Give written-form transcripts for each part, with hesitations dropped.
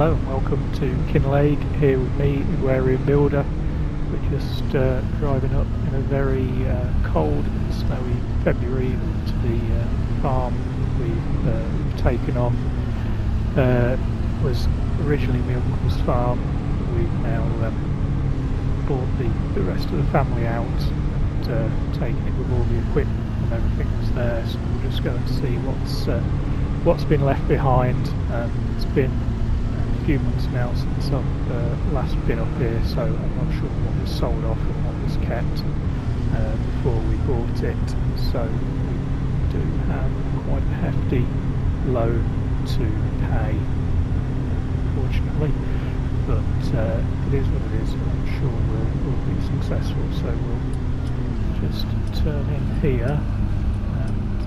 Hello and welcome to Kinlaig, here with me, Aquarium Builder. We're just driving up in a very cold and snowy February to the farm we've taken on. Was originally my uncle's farm. We've now bought the rest of the family out and taken it with all the equipment and everything that's there. So we'll just go and see what's been left behind. It's been a few months now since I've last been up here, so I'm not sure what was sold off and what was kept before we bought it. So we do have quite a hefty loan to pay, unfortunately, but it is what it is. I'm sure we'll be successful, so we'll just turn in here and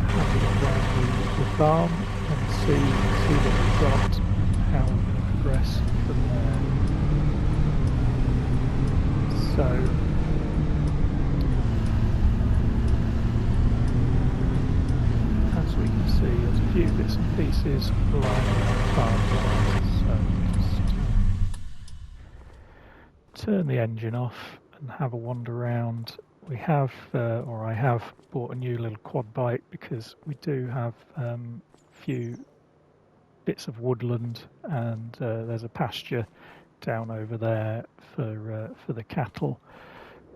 have a look around the farm and see what we've got, how we're going to progress from there. So as we can see, there's a few bits and pieces lying on the farm lines. So just turn the engine off and have a wander around. We have, or I have, bought a new little quad bike because we do have a few bits of woodland, and there's a pasture down over there for the cattle.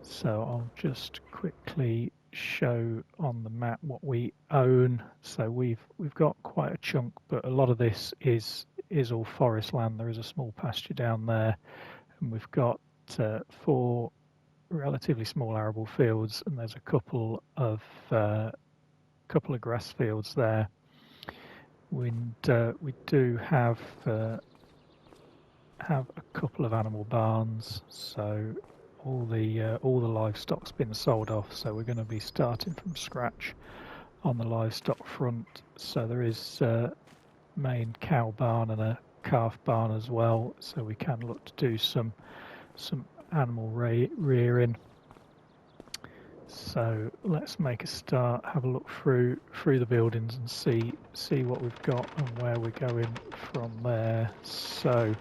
So I'll just quickly show on the map what we own. So we've got quite a chunk, but a lot of this is all forest land. There is a small pasture down there, and we've got 4 relatively small arable fields, and there's a couple of grass fields there. We do have a couple of animal barns, so all the livestock's been sold off. So we're going to be starting from scratch on the livestock front. So there is a main cow barn and a calf barn as well. So we can look to do some animal rearing. So let's make a start, have a look through the buildings and see what we've got and where we're going from there. So a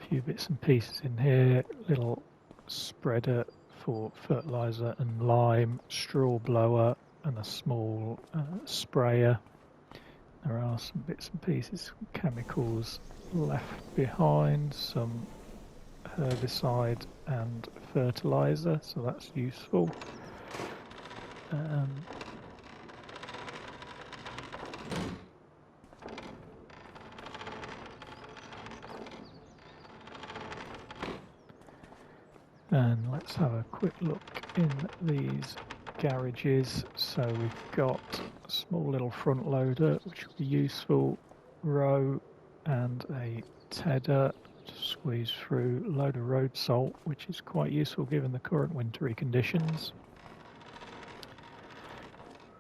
few bits and pieces in here, little spreader for fertilizer and lime, straw blower and a small sprayer. There are some bits and pieces, chemicals left behind, some herbicide and fertilizer, so that's useful. And let's have a quick look in these garages. So we've got a small little front loader which will be useful, row and a tedder to squeeze through, load of road salt, which is quite useful given the current wintry conditions.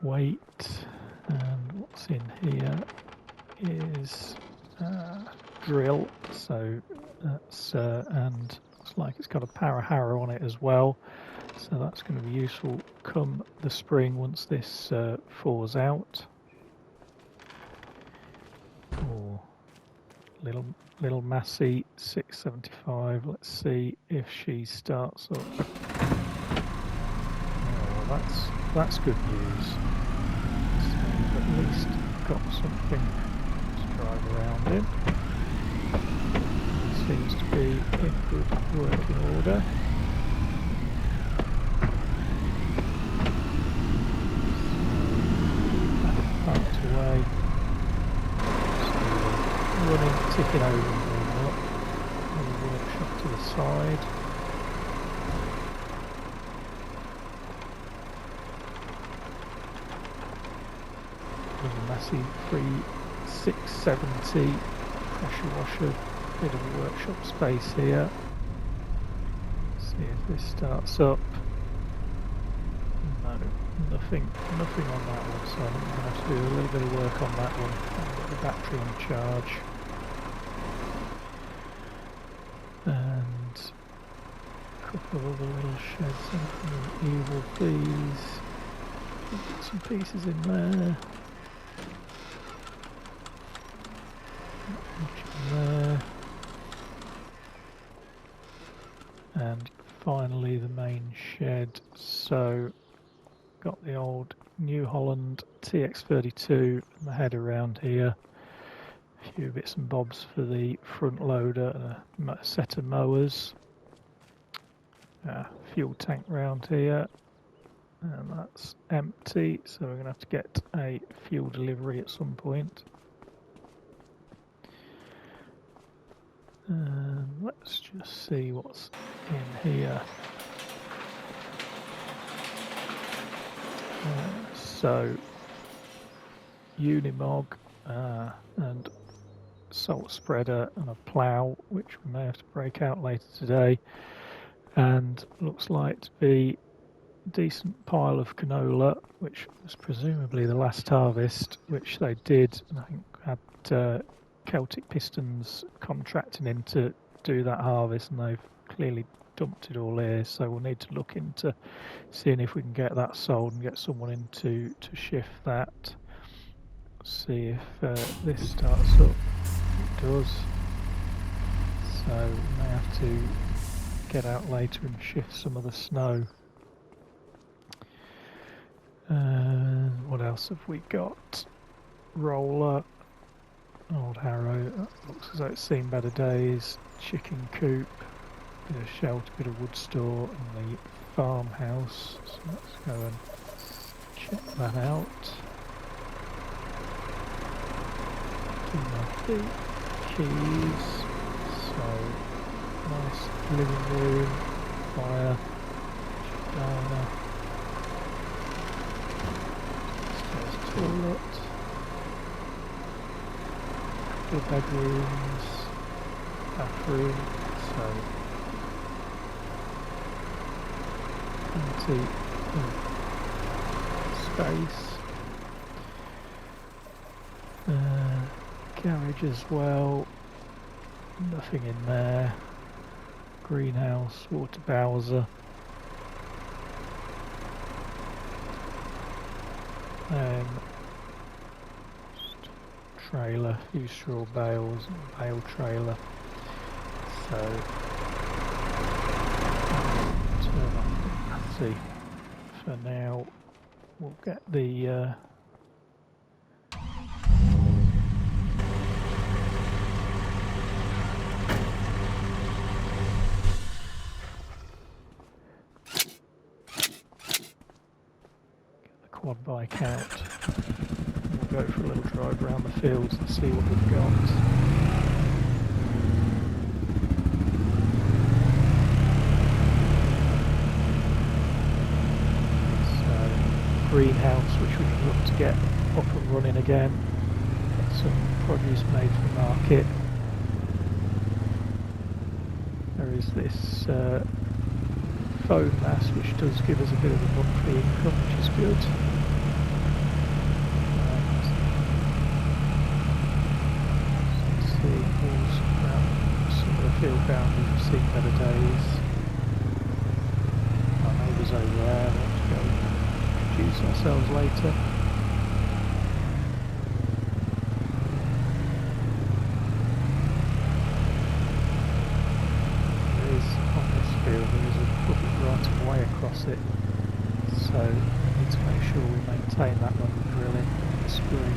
Weight, and what's in here is drill, so that's and looks like it's got a power harrow on it as well, so that's going to be useful come the spring once this thaws out. Or little Massey 675. Let's see if she starts up. Oh, that's good news. So we've at least got something to drive around in. Seems to be in good working order. Parked away. Running, ticking over and moving up. Another workshop to the side. Another Massey 3670 pressure washer. Bit of a workshop space here. See if this starts up. No, nothing on that one, so I'm going to have to do a little bit of work on that one and get the battery on charge. And a couple of other little sheds, anything evil please. Bits and pieces in there. Much in there. And finally the main shed. So got the old New Holland TX32 and the head around here. A few bits and bobs for the front loader and a set of mowers. Fuel tank round here, and that's empty, so we're going to have to get a fuel delivery at some point. Let's just see what's in here. So Unimog and salt spreader and a plough, which we may have to break out later today, and looks like to be a decent pile of canola, which was presumably the last harvest, which they did, and I think had Celtic Pistons contracting in to do that harvest, and they've clearly dumped it all here, so we'll need to look into seeing if we can get that sold and get someone in to shift that. See if this starts up. It does, so we may have to get out later and shift some of the snow. What else have we got? Roller, old harrow, that looks as though it's seen better days. Chicken coop, bit of shelter, bit of wood store, and the farmhouse. So let's go and check that out. The keys. So nice living room, fire, diner, stairs, toilet, couple of bedrooms, bathroom, so empty space. Garage as well, nothing in there. Greenhouse, water bowser, trailer, a few straw bales, bale trailer. So turn off the battery for now. We'll get the quad bike out. We'll go for a little drive around the fields and see what we've got. So, greenhouse, which we can look to get up and running again. Got some produce made for the market. There is this phone mass, which does give us a bit of a monthly income, which is good. Some of the field boundaries have seen better days. Our neighbours over there, we'll have to go and introduce ourselves later. There is, on this field, there is a public right of way across it, so we need to make sure we maintain that when we're drilling in the spring.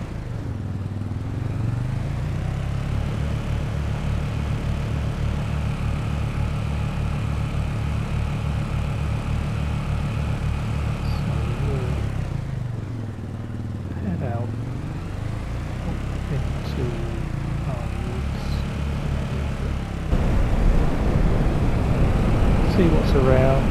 See what's around.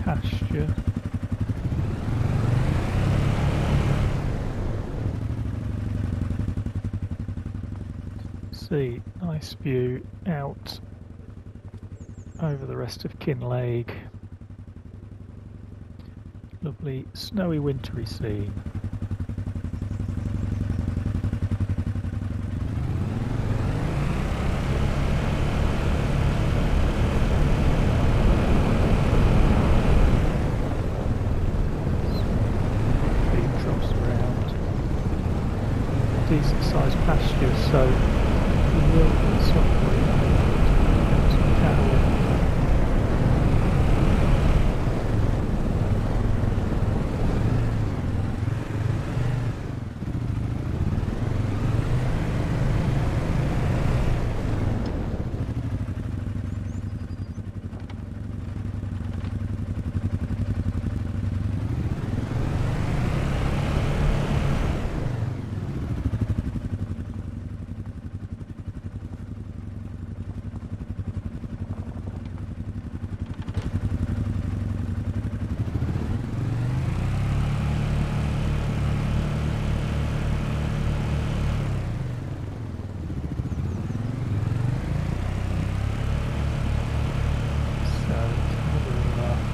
pasture. See, nice view out over the rest of Kinlaig. Lovely snowy wintry scene. Feed drops around. Decent sized pasture, so we will at some point get some cattle.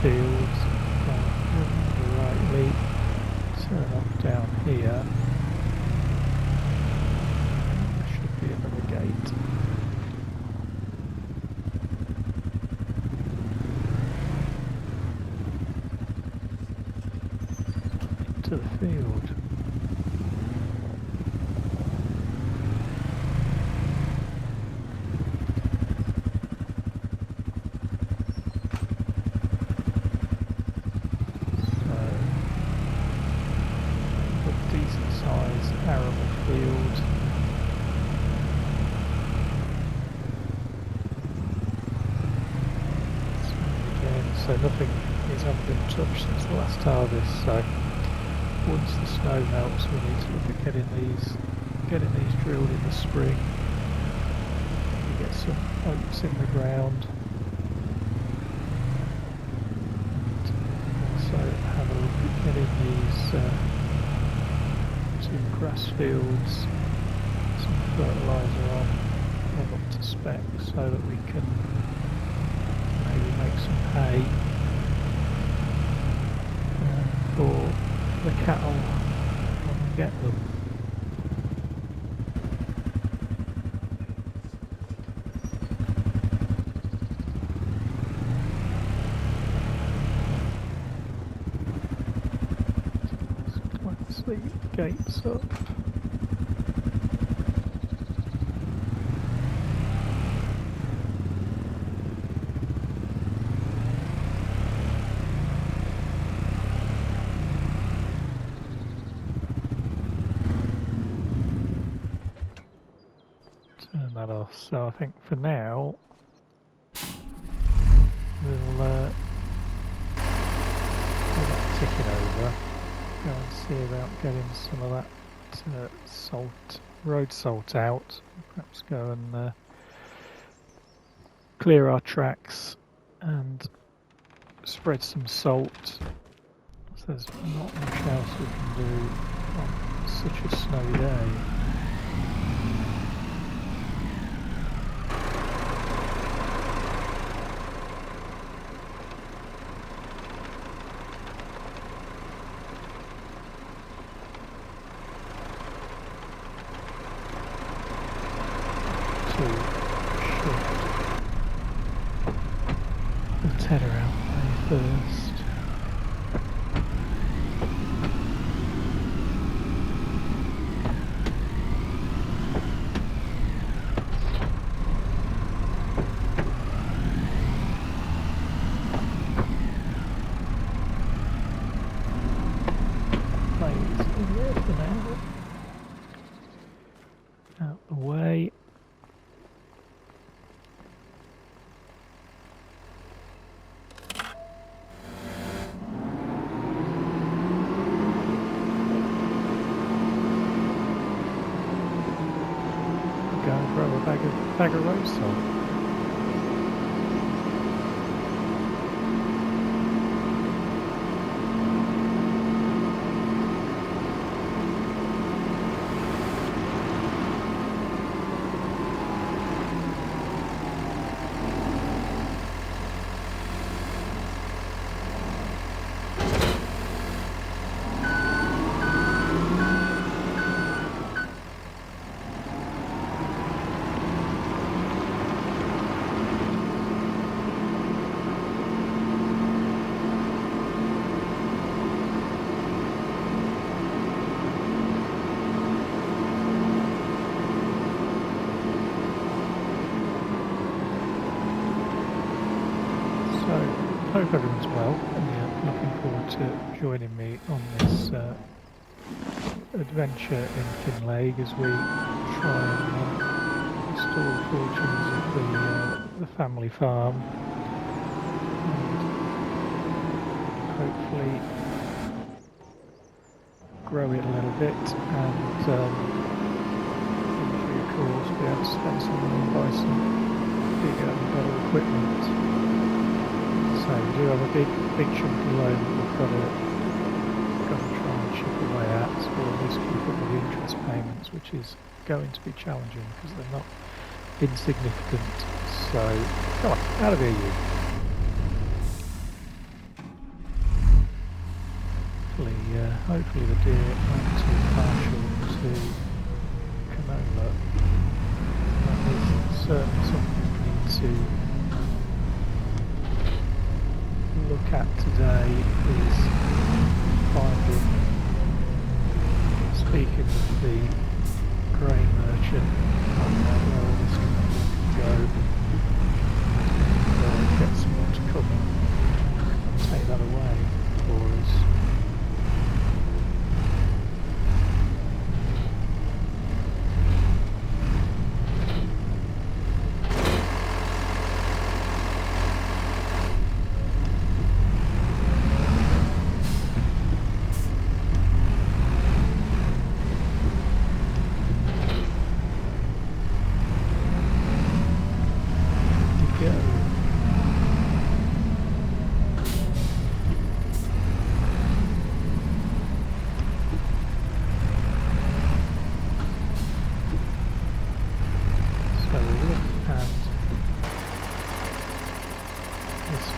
Fields, rightly, turn up down here. There should be another gate. Into the field. Arable field. Again, so nothing hasn't been touched since the last harvest, so once the snow melts we need to look at getting these drilled in the spring. We get some oats in the ground. And also have a look at getting these grass fields, some fertiliser on up to spec so that we can maybe make some hay for the cattle when we get them. The gates up. Turn that off. So I think for now we'll get that ticking over. Go and see about getting some of that road salt out. Perhaps go and clear our tracks and spread some salt. So there's not much else we can do on such a snowy day. Let's head around way first. Planes in there for now. Out the way. Go and grab a bag of road salt. hope everyone's well, and you're looking forward to joining me on this adventure in Kinlaig as we try and restore fortunes of the family farm, and hopefully grow it a little bit, and of course be able to spend some money and buy some bigger and better equipment. So we do have a big chunk of loan that we've got to try and chip away at, or at least keep up with the interest payments, which is going to be challenging because they're not insignificant. So come on, out of here you. Hopefully the deer aren't too partial to canola. That is certainly something we need to look at today, is finding, speaking with the grain merchant, where all this can go, and get someone to come and take that away for us.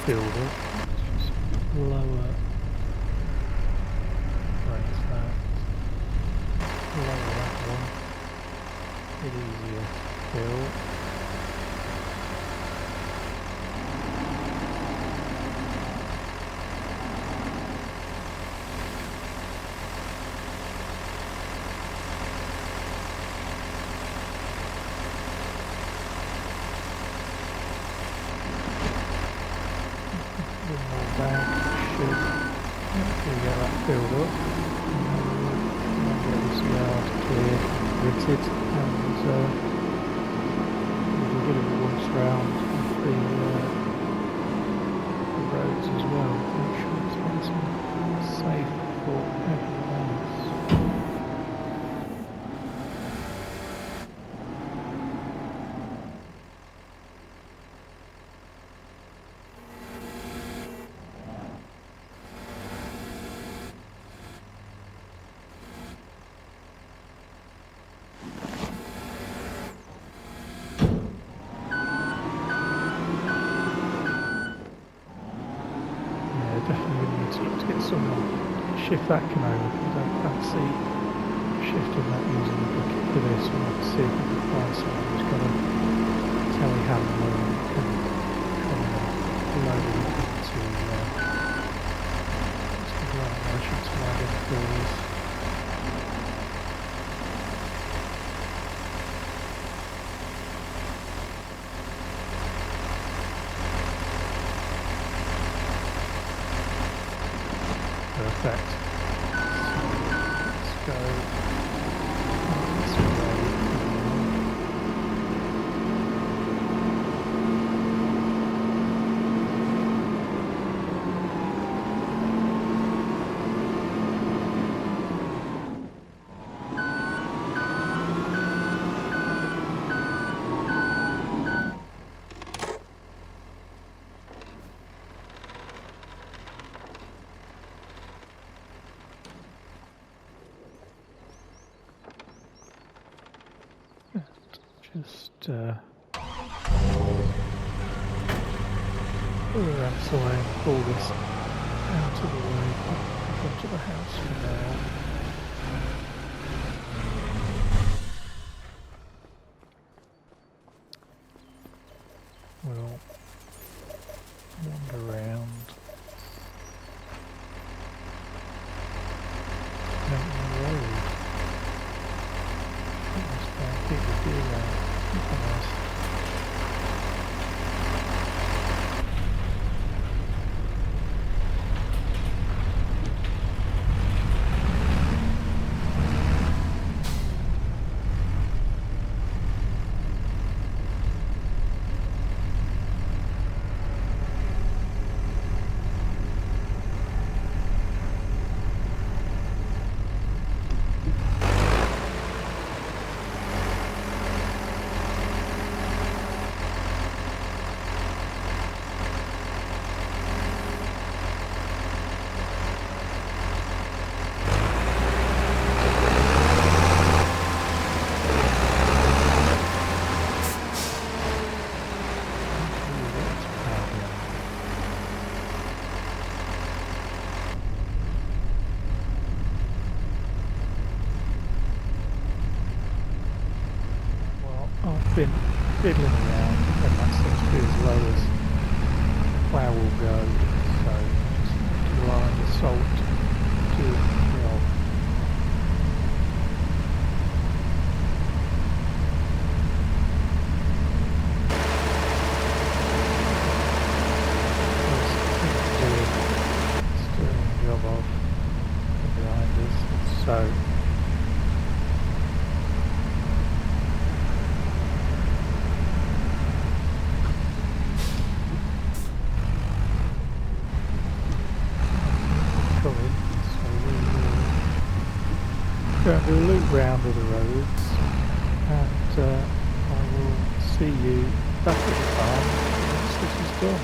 Builder, just lower, raise that, lower that one, a bit easier to fill. Hopefully get that filled up, and get this yard cleared and gritted, and we'll do a bit of a once round of the roads as well, make sure it's nice and safe for everyone else. Definitely need to look to get someone to shift that canola, because I don't fancy shifting that using the bucket for this. We'll have to see if we can find someone who's got a telehandler and can come and load it into the ground merchant's wagon for us. Perfect. So, let's go this way. Just ransom pull this out of the way, up onto the house for now. We'll wander around. Out on the road. Keep the deer around. Nice. been fiddling around, and that seems to be as low as the plough will go, so just apply the salt to the job. Sterling job of the grinders, so going to do a loop round of the roads, and I will see you back at the farm once this is done.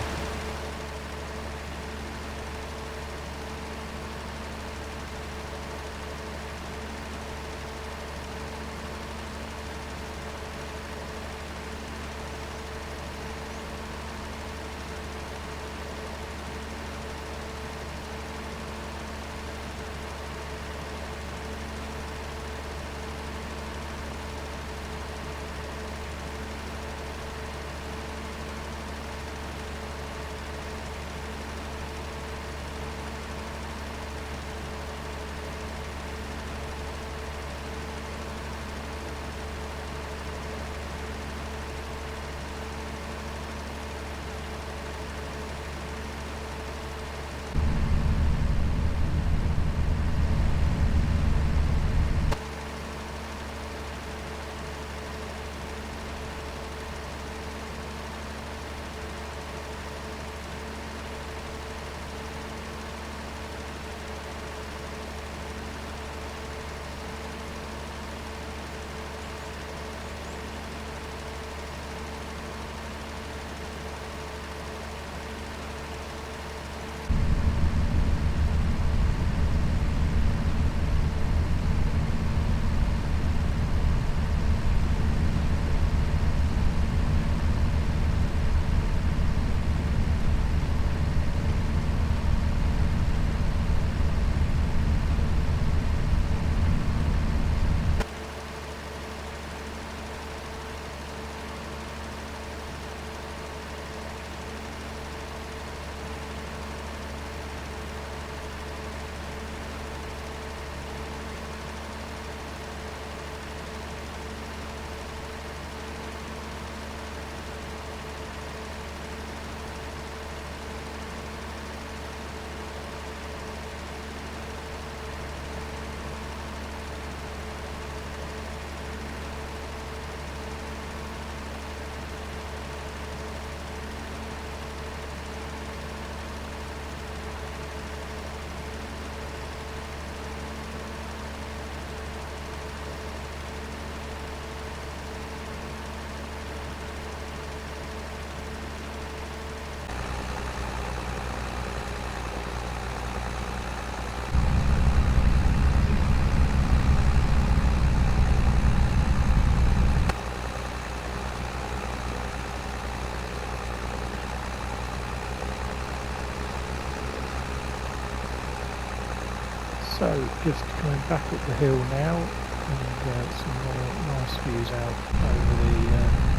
So just coming back up the hill now, and some more nice views out over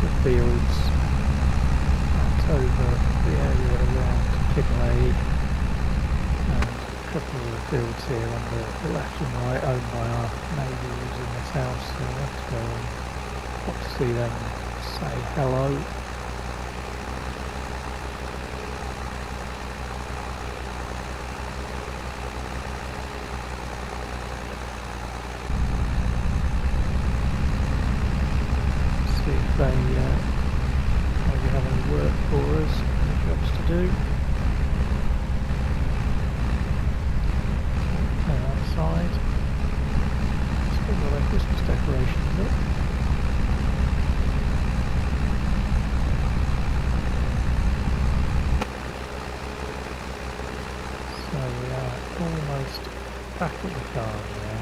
the fields and over the area around Kinlaig, and a couple of the fields here on the left and right owned by our neighbours in this house, so I have to go and got to see them say hello. They maybe have any work for us, any jobs to do. And outside, still got our Christmas decorations up. So we are almost back at the car now.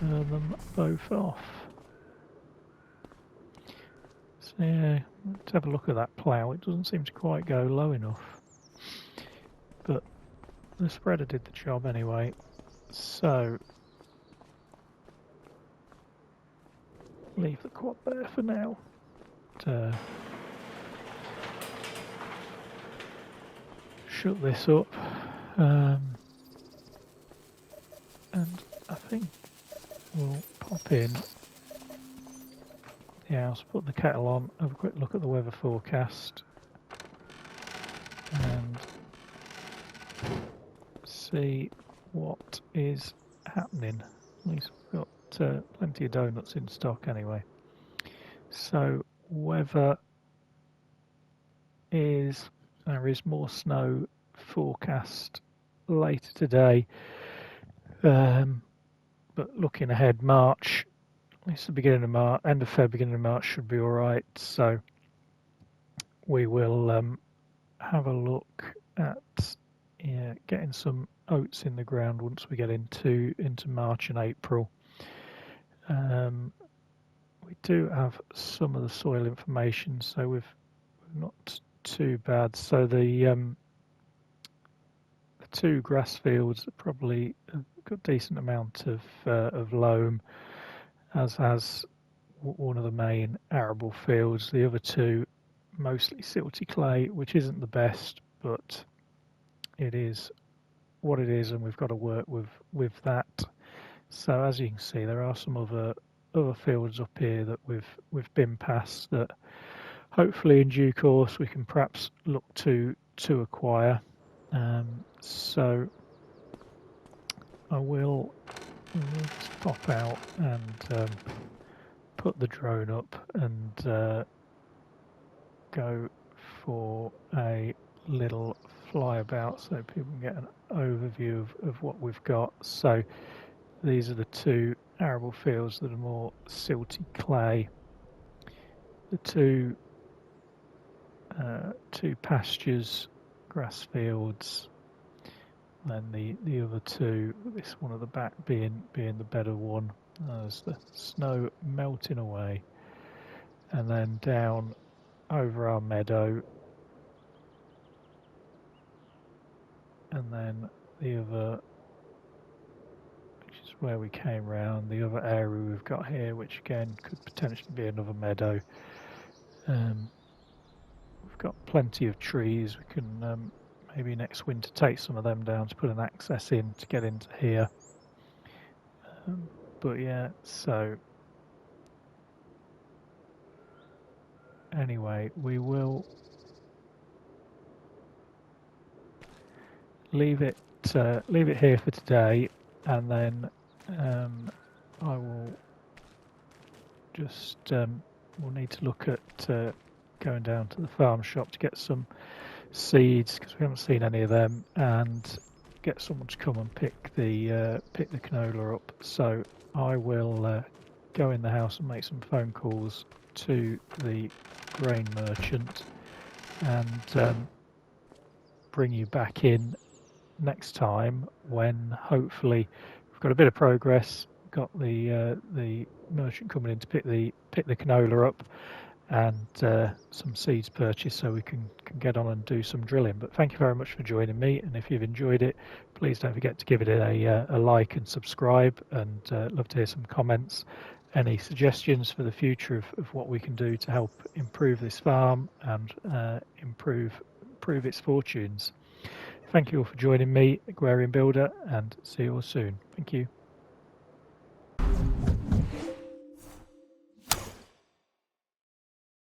them both off. So yeah, let's have a look at that plough. It doesn't seem to quite go low enough, but the spreader did the job anyway. So leave the quad there for now. Shut this up, and I think we'll pop in the house, put the kettle on, have a quick look at the weather forecast, and see what is happening. At least we've got plenty of donuts in stock anyway. So weather is, there is more snow forecast later today, but looking ahead, March, at least the beginning of March, end of February, beginning of March should be alright. So we will have a look at getting some oats in the ground once we get into March and April. We do have some of the soil information, so we've not too bad. So the two grass fields are probably got a decent amount of loam, as has one of the main arable fields. The other two mostly silty clay, which isn't the best, but it is what it is, and we've got to work with that. So as you can see, there are some other fields up here that we've been past that hopefully in due course we can perhaps look to acquire. So I will just pop out and put the drone up and go for a little flyabout so people can get an overview of what we've got. So these are the two arable fields that are more silty clay. The two pastures, grass fields, and then the other two, this one at the back being the better one. There's the snow melting away, and then down over our meadow, and then the other, which is where we came round, the other area we've got here, which again could potentially be another meadow. We've got plenty of trees. We can maybe next winter take some of them down to put an access in to get into here. But yeah, so anyway, we will leave it here for today, and then I will just we'll need to look at going down to the farm shop to get some seeds, because we haven't seen any of them, and get someone to come and pick the canola up. So I will go in the house and make some phone calls to the grain merchant and bring you back in next time when hopefully we've got a bit of progress, got the merchant coming in to pick the canola up, and some seeds purchased so we can get on and do some drilling. But thank you very much for joining me, and if you've enjoyed it, please don't forget to give it a like and subscribe, and love to hear some comments, any suggestions for the future of what we can do to help improve this farm and improve its fortunes. Thank you all for joining me, Agrarian Builder, and see you all soon. Thank you.